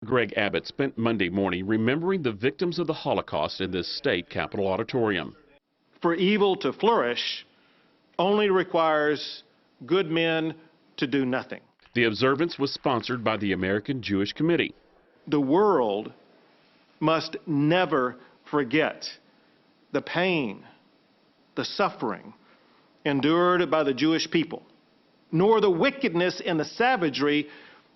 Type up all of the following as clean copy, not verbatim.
Greg Abbott spent Monday morning remembering the victims of the Holocaust in this state capitol auditorium. For evil to flourish only requires good men to do nothing. The observance was sponsored by the American Jewish Committee. The world must never forget the pain, the suffering endured by the Jewish people, nor the wickedness and the savagery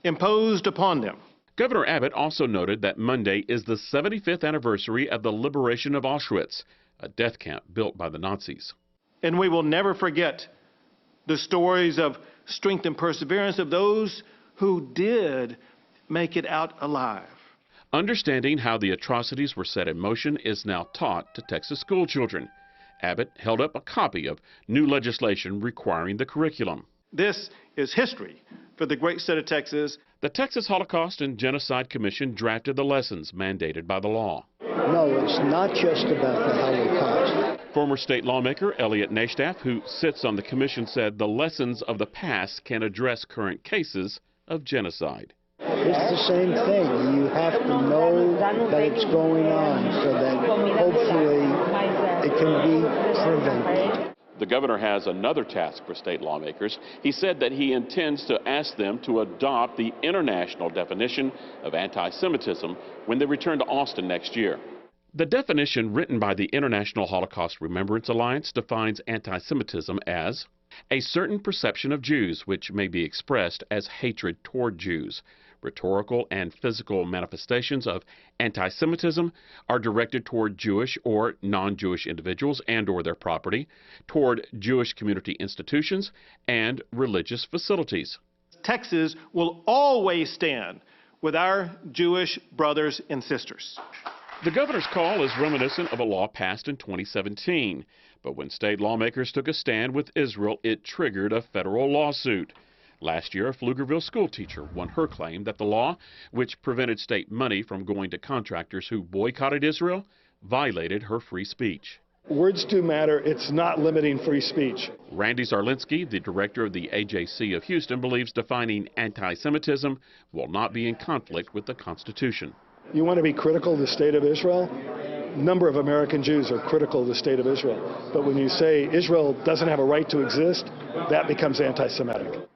imposed upon them. Governor Abbott also noted that Monday is the 75th anniversary of the liberation of Auschwitz, a death camp built by the Nazis. And we will never forget the stories of strength and perseverance of those who did make it out alive. Understanding how the atrocities were set in motion is now taught to Texas school children. Abbott held up a copy of new legislation requiring the curriculum. This is history for the great state of Texas. The Texas Holocaust and Genocide Commission drafted the lessons mandated by the law. No, it's not just about the Holocaust. Former state lawmaker Elliot Nashtaff, who sits on the commission, said the lessons of the past can address current cases of genocide. It's the same thing. You have to know that it's going on so that hopefully it can be prevented. The governor has another task for state lawmakers. He said that he intends to ask them to adopt the international definition of anti-Semitism when they return to Austin next year. The definition written by the International Holocaust Remembrance Alliance defines anti-Semitism as a certain perception of Jews which may be expressed as hatred toward Jews. Rhetorical and physical manifestations of anti-Semitism are directed toward Jewish or non-Jewish individuals and or their property, toward Jewish community institutions and religious facilities. Texas will always stand with our Jewish brothers and sisters. The governor's call is reminiscent of a law passed in 2017, but when state lawmakers took a stand with Israel, it triggered a federal lawsuit. Last year, a Pflugerville schoolteacher won her claim that the law, which prevented state money from going to contractors who boycotted Israel, violated her free speech. Words do matter. It's not limiting free speech. Randy Zarlinski, the director of the AJC of Houston, believes defining anti-Semitism will not be in conflict with the Constitution. You want to be critical of the state of Israel? A number of American Jews are critical of the state of Israel. But when you say Israel doesn't have a right to exist, that becomes anti-Semitic.